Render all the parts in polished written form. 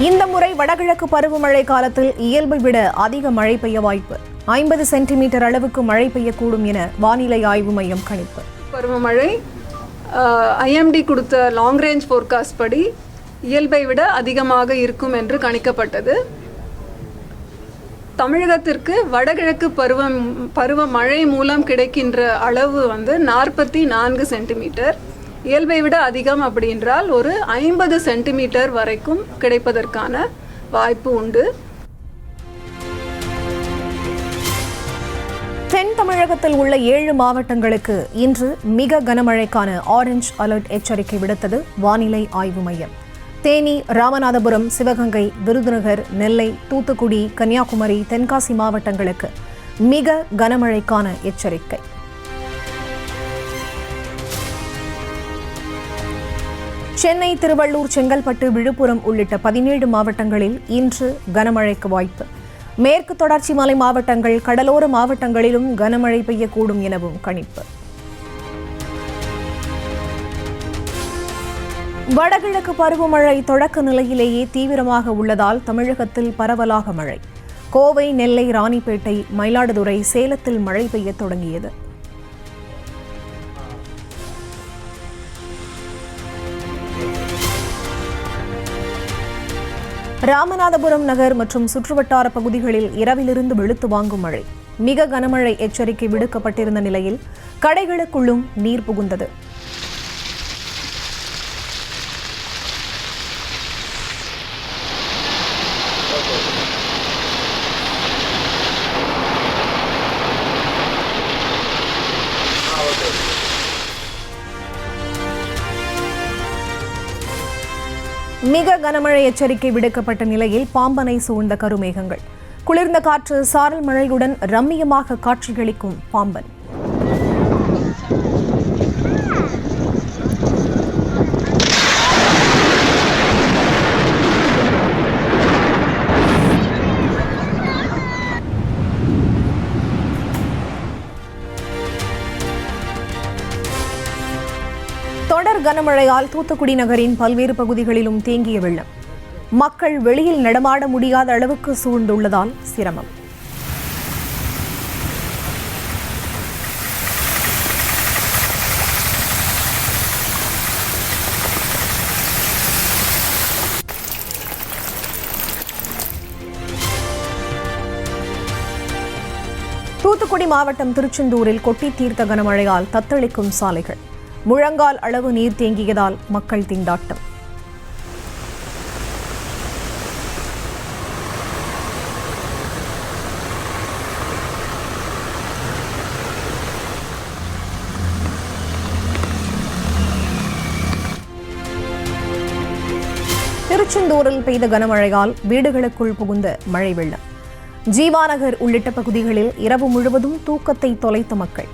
இந்த முறை வடகிழக்கு பருவமழை காலத்தில் இயல்பை விட அதிக மழை பெய்ய வாய்ப்பு. 50 சென்டிமீட்டர் அளவுக்கு மழை பெய்யக்கூடும் என வானிலை ஆய்வு மையம் கணிப்பு. பருவமழை ஐஎம்டி கொடுத்த லாங் ரேஞ்ச் ஃபோர்காஸ்ட் படி இயல்பை விட அதிகமாக இருக்கும் என்று கணிக்கப்பட்டது. தமிழகத்திற்கு வடகிழக்கு பருவமழை மூலம் கிடைக்கின்ற அளவு 44 சென்டிமீட்டர். இயல்பை விட அதிகம் அப்படின்றால் ஒரு 50 சென்டிமீட்டர் வரைக்கும் கிடைப்பதற்கான வாய்ப்பு உண்டு. தென் தமிழகத்தில் உள்ள 7 மாவட்டங்களுக்கு இன்று மிக கனமழைக்கான ஆரஞ்ச் அலர்ட் எச்சரிக்கை விடுத்தது வானிலை ஆய்வு மையம். தேனி, ராமநாதபுரம், சிவகங்கை, விருதுநகர், நெல்லை, தூத்துக்குடி, கன்னியாகுமரி, தென்காசி மாவட்டங்களுக்கு மிக கனமழைக்கான எச்சரிக்கை. சென்னை, திருவள்ளூர், செங்கல்பட்டு, விழுப்புரம் உள்ளிட்ட 17 மாவட்டங்களில் இன்று கனமழைக்கு வாய்ப்பு. மேற்கு தொடர்ச்சி மலை மாவட்டங்கள், கடலோர மாவட்டங்களிலும் கனமழை பெய்யக்கூடும் எனவும் கணிப்பு. வடகிழக்கு பருவமழை தொடக்க நிலையிலேயே தீவிரமாக உள்ளதால் தமிழகத்தில் பரவலாக மழை. கோவை, நெல்லை, ராணிப்பேட்டை, மயிலாடுதுறை, சேலத்தில் மழை பெய்ய தொடங்கியது. ராமநாதபுரம் நகர் மற்றும் சுற்றுவட்டார பகுதிகளில் இரவிலிருந்து வெளுத்து வாங்கும் மழை. மிக கனமழை எச்சரிக்கை விடுக்கப்பட்டிருந்த நிலையில் கடைகளுக்குள்ளும் நீர் புகுந்தது. மிக கனமழை எச்சரிக்கை விடுக்கப்பட்ட நிலையில் பாம்பனை சூழ்ந்த கருமேகங்கள். குளிர்ந்த காற்று, சாரல் மழையுடன் ரம்மியமாக காட்சியளிக்கும் பாம்பன். தொடர் கனமழையால் தூத்துக்குடி நகரின் பல்வேறு பகுதிகளிலும் தேங்கிய வெள்ளம். மக்கள் வெளியில் நடமாட முடியாத அளவுக்கு சூழ்ந்துள்ளதால் சிரமம். தூத்துக்குடி மாவட்டம் திருச்செந்தூரில் கொட்டி தீர்த்த கனமழையால் தத்தளிக்கும் சாலைகள். முழங்கால் அளவு நீர் தேங்கியதால் மக்கள் திண்டாட்டம். திருச்செந்தூரில் பெய்த கனமழையால் வீடுகளுக்குள் புகுந்த மழை வெள்ளம். ஜீவாநகர் உள்ளிட்ட பகுதிகளில் இரவு முழுவதும் தூக்கத்தை தொலைத்த மக்கள்.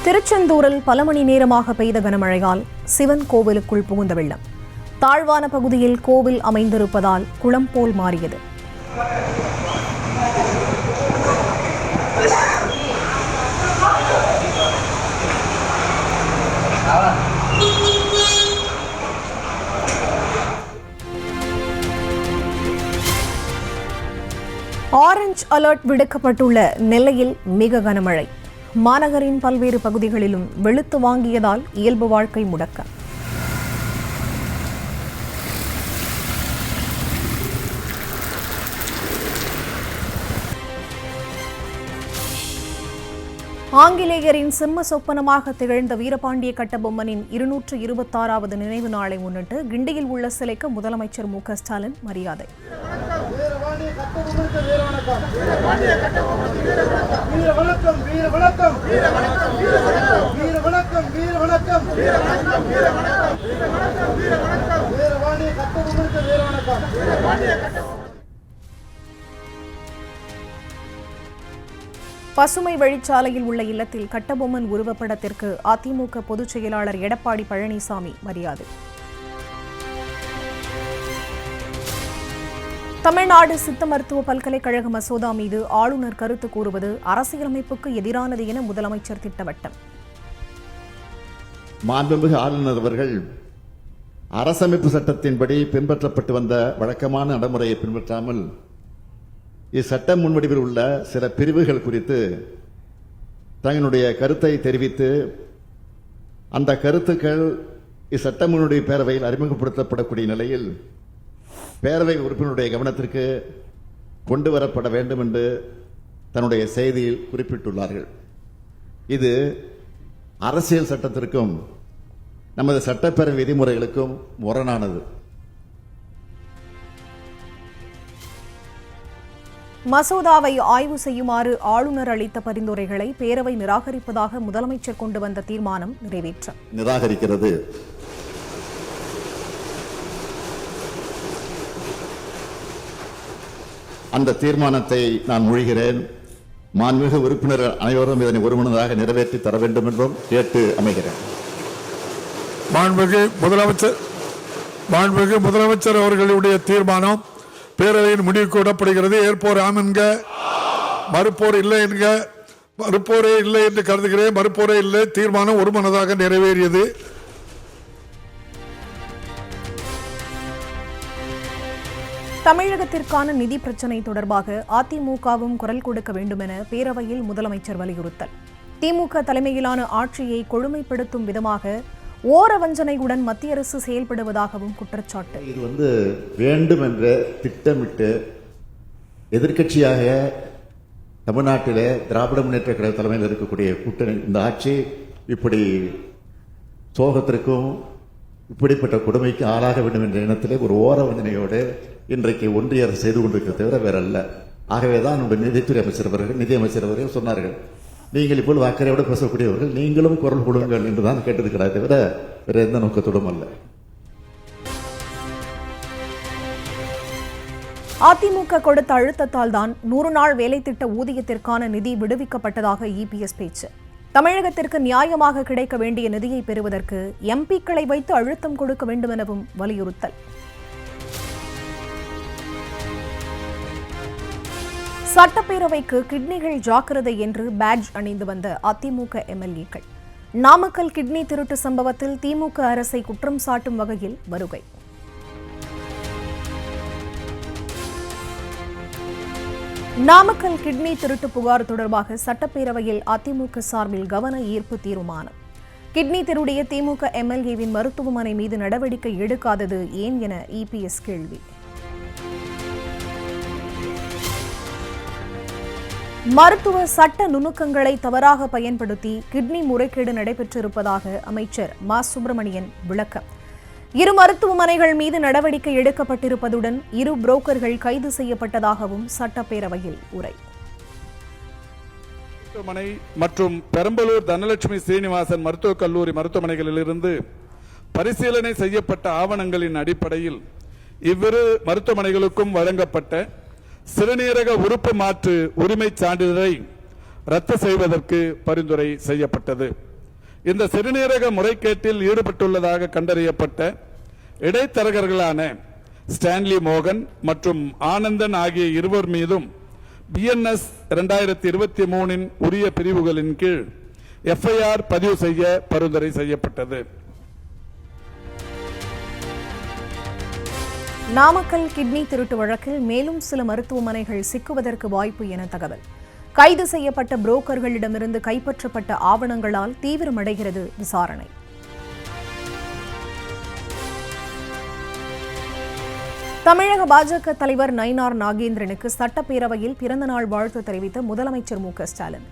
திருச்செந்தூரில் பல மணி நேரமாக பெய்த கனமழையால் சிவன் கோவிலுக்குள் புகுந்த வெள்ளம். தாழ்வான பகுதியில் கோவில் அமைந்திருப்பதால் குளம் போல் மாறியது. ஆரஞ்ச் அலர்ட் விடுக்கப்பட்டுள்ள நெல்லையில் மிக கனமழை. மாநகரின் பல்வேறு பகுதிகளிலும் வெளுத்து வாங்கியதால் இயல்பு வாழ்க்கை முடக்கம். ஆங்கிலேயரின் சிம்ம சொப்பனமாக திகழ்ந்த வீரபாண்டிய கட்டபொம்மனின் 226வது நினைவு நாளை முன்னிட்டு கிண்டியில் உள்ள சிலைக்கு முதலமைச்சர் மு க ஸ்டாலின் மரியாதை. பசுமை வழிச்சாலையில் உள்ள இல்லத்தில் கட்டபொம்மன் உருவப்படத்திற்கு அதிமுக பொதுச் செயலாளர் எடப்பாடி பழனிசாமி மரியாதை. தமிழ்நாடு சித்த மருத்துவ பல்கலைக்கழக மசோதா மீது ஆளுநர் கருத்து கூறுவது அரசியலமைப்புக்கு எதிரானது என முதலமைச்சர் திட்டவட்டம். மாண்புமிகு ஆளுநர் அவர்கள் அரசமைப்பு சட்டத்தின்படி பின்பற்றப்பட்டு வந்த வழக்கமான நடைமுறையை பின்பற்றாமல் இச்சட்ட முன்வடிவில் உள்ள சில பிரிவுகள் குறித்து தங்களுடைய கருத்தை தெரிவித்து அந்த கருத்துக்கள் இச்சட்ட முன்வடிவு பேரவையில் அறிமுகப்படுத்தப்படக்கூடிய நிலையில் பேரவை உறுப்பினருடைய கவனத்திற்கு கொண்டு வரப்பட வேண்டும் என்று தன்னுடைய செய்தியில் குறிப்பிட்டுள்ளார்கள். இது அரசியல் சட்டத்திற்கும் நமது சட்டப்பேரவை விதிமுறைகளுக்கும் முரணானது. மசோதாவை ஆய்வு செய்யுமாறு ஆளுநர் அளித்த பரிந்துரைகளை பேரவை நிராகரிப்பதாக முதலமைச்சர் கொண்டு வந்த தீர்மானம் நிராகரிக்கிறது. அந்த தீர்மானத்தை நான் மொழிகிறேன். மாண்புமிகு உறுப்பினர்கள் அனைவரும் இதனை ஒருமனதாக நிறைவேற்றி தர வேண்டும் என்றும் கேட்டு அமைகிறேன். மாண்புமிகு முதலமைச்சர் அவர்களுடைய தீர்மானம் பேரவையின் முடிவுக்கு விடப்படுகிறது. ஏற்போர் ஆம் என்க, மறுப்போர் இல்லை என்க. மறுப்போரே இல்லை என்று கருதுகிறேன். மறுப்போரே இல்லை. தீர்மானம் ஒருமனதாக நிறைவேறியது. தமிழகத்திற்கான நிதி பிரச்சினை தொடர்பாக அதிமுகவும் குரல் கொடுக்க வேண்டும் என பேரவையில் முதலமைச்சர் வலியுறுத்தல். திமுக தலைமையிலான ஆட்சியை கொழுமைப்படுத்தும் விதமாக ஓரவஞ்சனையுடன் மத்திய அரசு செயல்படுவதாகவும் குற்றச்சாட்டு. இது வேண்டும் என்று திட்டமிட்டு எதிர்க்கட்சியாக தமிழ்நாட்டிலே திராவிட முன்னேற்ற கழக தலைமையில் இருக்கக்கூடிய கூட்டணி இந்த ஆட்சி இப்படி சோகத்திற்கும் இப்படிப்பட்ட கொடுமைக்கு ஆளாக வேண்டும் என்ற எண்ணத்திலே ஒரு ஓரவஞ்சனையோடு இன்றைக்கு ஒன்றிய அரசு செய்து கொண்டிருக்கிறது தவிர வேற அல்ல. ஆகவேதான் நம்முடைய நிதித்துறை அமைச்சர் அவர்கள் நிதியமைச்சர் அவர்கள் சொன்னார்கள், நீங்கள் இப்போது அக்கறையோடு பேசக்கூடியவர்கள் நீங்களும் குரல் கொடுங்கள் என்றுதான் கேட்டிருக்கிறார் தவிர வேற எந்த நோக்கத்தோடும் அல்ல. அதிமுக கொடுத்த அழுத்தத்தால் தான் 100 நாள் வேலை திட்ட ஊதியத்திற்கான நிதி விடுவிக்கப்பட்டதாக இபிஎஸ் பேச்சு. தமிழகத்திற்கு நியாயமாக கிடைக்க வேண்டிய நிதியை பெறுவதற்கு எம்பிக்களை வைத்து அழுத்தம் கொடுக்க வேண்டும் எனவும் வலியுறுத்தல். சட்டப்பேரவைக்கு கிட்னிகள் ஜாக்கிரதை என்று பேட்ஜ் அணிந்து வந்த அதிமுக எம்எல்ஏக்கள் நாமக்கல் கிட்னி திருட்டு சம்பவத்தில் திமுக அரசை குற்றம் சாட்டும் வகையில் வருகை. நாமக்கல் கிட்னி திருட்டு புகார் தொடர்பாக சட்டப்பேரவையில் அதிமுக சார்பில் கவன ஈர்ப்பு தீர்மானம். கிட்னி திருடிய திமுக எம்எல்ஏவின் மருத்துவமனை மீது நடவடிக்கை எடுக்காதது ஏன் என இபிஎஸ் கேள்வி. மருத்துவ சட்ட நுணுக்கங்களை தவறாக பயன்படுத்தி கிட்னி முறைகேடு நடைபெற்றிருப்பதாக அமைச்சர் மா சுப்பிரமணியன் விளக்கம். 2 மருத்துவமனைகள் மீது நடவடிக்கை எடுக்கப்பட்டிருப்பதுடன் 2 புரோக்கர்கள் கைது செய்யப்பட்டதாகவும் சட்டப்பேரவையில் உரை. மருத்துவமனை மற்றும் பெரம்பலூர் தனலட்சுமி சீனிவாசன் மருத்துவக் கல்லூரி மருத்துவமனைகளிலிருந்து பரிசீலனை செய்யப்பட்ட ஆவணங்களின் அடிப்படையில் இவ்விரு மருத்துவமனைகளுக்கும் வழங்கப்பட்ட சிறுநீரக உறுப்பு மாற்று உரிமை சான்றிதழை ரத்து செய்வதற்கு பரிந்துரை செய்யப்பட்டது. இந்த சிறுநீரக முறைகேட்டில் ஈடுபட்டுள்ளதாக கண்டறியப்பட்ட இடைத்தரகர்களான ஸ்டான்லி மோகன் மற்றும் ஆனந்தன் ஆகிய இருவர் மீதும் BNS 2023 உரிய பிரிவுகளின் கீழ் FIR பதிவு செய்ய பரிந்துரை செய்யப்பட்டது. நாமக்கல் கிட்னி திருட்டு வழக்கில் மேலும் சில மருத்துவமனைகள் சிக்குவதற்கு வாய்ப்பு என தகவல். கைது செய்யப்பட்ட புரோக்கர்களிடமிருந்து கைப்பற்றப்பட்ட ஆவணங்களால் தீவிரமடைகிறது விசாரணை. தமிழக பாஜக தலைவர் நயினார் நாகேந்திரனுக்கு சட்டப்பேரவையில் பிறந்தநாள் வாழ்த்து தெரிவித்த முதலமைச்சர் மு.க.ஸ்டாலின்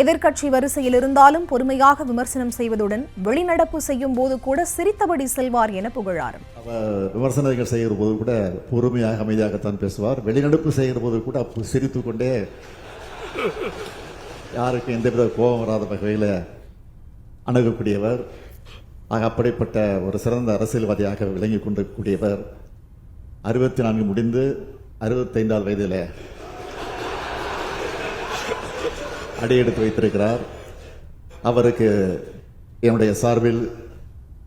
எதிர்க்கட்சி வரிசையில் இருந்தாலும் பொறுமையாக விமர்சனம் செய்வதுடன் வெளிநடப்பு செய்யும் போது கூட சிரித்தபடி செல்வார் என புகழாரம். விமர்சனங்கள் செய்கிற போது கூட பொறுமையாக அமைதியாகத்தான் பேசுவார். வெளிநடப்பு செய்கிற போது கூட சிரித்து கொண்டே யாருக்கும் எந்தவித கோபம் வராத வகையில் அணுகக்கூடியவர். அப்படிப்பட்ட ஒரு சிறந்த அரசியல்வாதியாக விளங்கி கொண்டிருக்கக்கூடியவர் 64 முடிந்து 65வது வயதில் அடியெடுத்து வைத்திருக்கிறார். அவருக்கு என்னுடைய சார்பில்,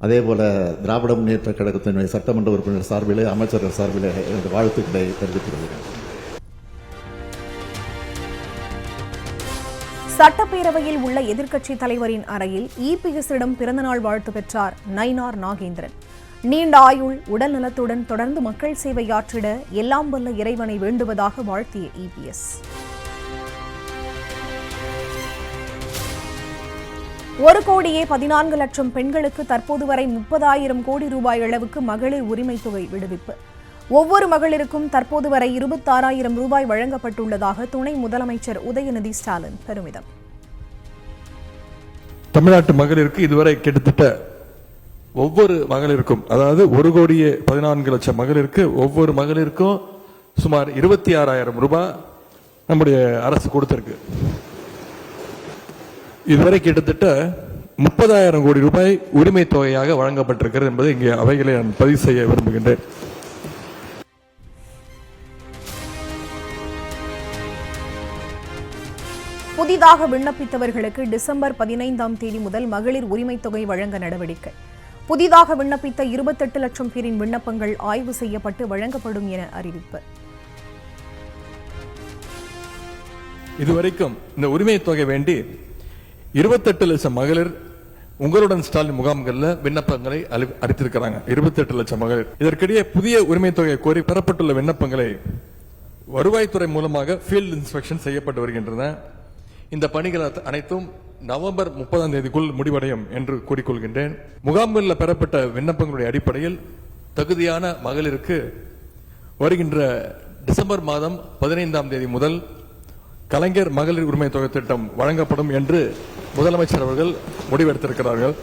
அதே போல திராவிட முன்னேற்ற கழகத்தினுடைய சட்டமன்ற உறுப்பினர் சார்பிலே, அமைச்சர்கள் சார்பிலே என்னுடைய வாழ்த்துக்களை தெரிவித்துக் கொள்கிறேன். சட்டப்பேரவையில் உள்ள எதிர்க்கட்சித் தலைவரின் அறையில் இபிஎஸ்ஸிடம் பிறந்தநாள் வாழ்த்து பெற்றார் நயினார் நாகேந்திரன். நீண்ட ஆயுள், உடல் நலத்துடன் தொடர்ந்து மக்கள் சேவையாற்றிட எல்லாம் வல்ல இறைவனை வேண்டுவதாக வாழ்த்திய இபிஎஸ். ஒரு கோடியே 14 லட்சம் பெண்களுக்கு தற்போது வரை 30,000 கோடி ரூபாய் அளவுக்கு மகளிர் உரிமை தொகை விடுவிப்பு. ஒவ்வொரு மகளிருக்கும் தற்போது வரை 26,000 ரூபாய் வழங்கப்பட்டுள்ளதாக துணை முதலமைச்சர் உதயநிதி ஸ்டாலின் பெருமிதம். தமிழ்நாட்டு மகளிருக்கு இதுவரை கிட்டத்தட்ட ஒவ்வொரு மகளிருக்கும், அதாவது 1,14 லட்சம் மகளிருக்கு, ஒவ்வொரு மகளிருக்கும் சுமார் 26,000 ரூபாய் நம்முடைய அரசு கொடுத்திருக்கு. இதுவரை கிட்டத்தட்ட 30,000 கோடி ரூபாய் உரிமை தொகையாக வழங்கப்பட்டிருக்கிறது என்பதை இங்கே அவைகளை நான் பதிவு செய்ய விரும்புகின்றேன். புதிதாக விண்ணப்பித்தவர்களுக்கு டிசம்பர் 15ஆம் தேதி முதல் மகளிர் உரிமை தொகை வழங்க நடவடிக்கை. புதிதாக விண்ணப்பித்த 28 லட்சம் பேரின் விண்ணப்பங்கள் ஆய்வு செய்யப்பட்டு வழங்கப்படும் என அறிவிப்பு. இதுவரைக்கும் இந்த உரிமை தொகை வேண்டி 28 லட்சம் மகளிர் உங்களுடன் ஸ்டாலின் முகாம்கள்ல விண்ணப்பங்களை அளித்திருக்கிறாங்க. 28 லட்சம் மகளிர். இதற்கிடையே புதிய உரிமை தொகை கோரி பெறப்பட்டுள்ள விண்ணப்பங்களை வருவாய்த்துறை மூலமாக ஃபீல்ட் இன்ஸ்பெக்ஷன் செய்யப்பட்டு வருகின்றன. இந்த பணிகள் அனைத்தும் நவம்பர் 30ஆம் தேதிக்குள் முடிவடையும் என்று கூறிக்கொள்கின்றேன். முகாம்களில் பெறப்பட்ட விண்ணப்பங்களுடைய அடிப்படையில் தகுதியான மகளிருக்கு வருகின்ற டிசம்பர் மாதம் 15ஆம் தேதி முதல் கலைஞர் மகளிர் உரிமை தொகை திட்டம் வழங்கப்படும் என்று முதலமைச்சர் அவர்கள் முடிவெடுத்திருக்கிறார்கள்.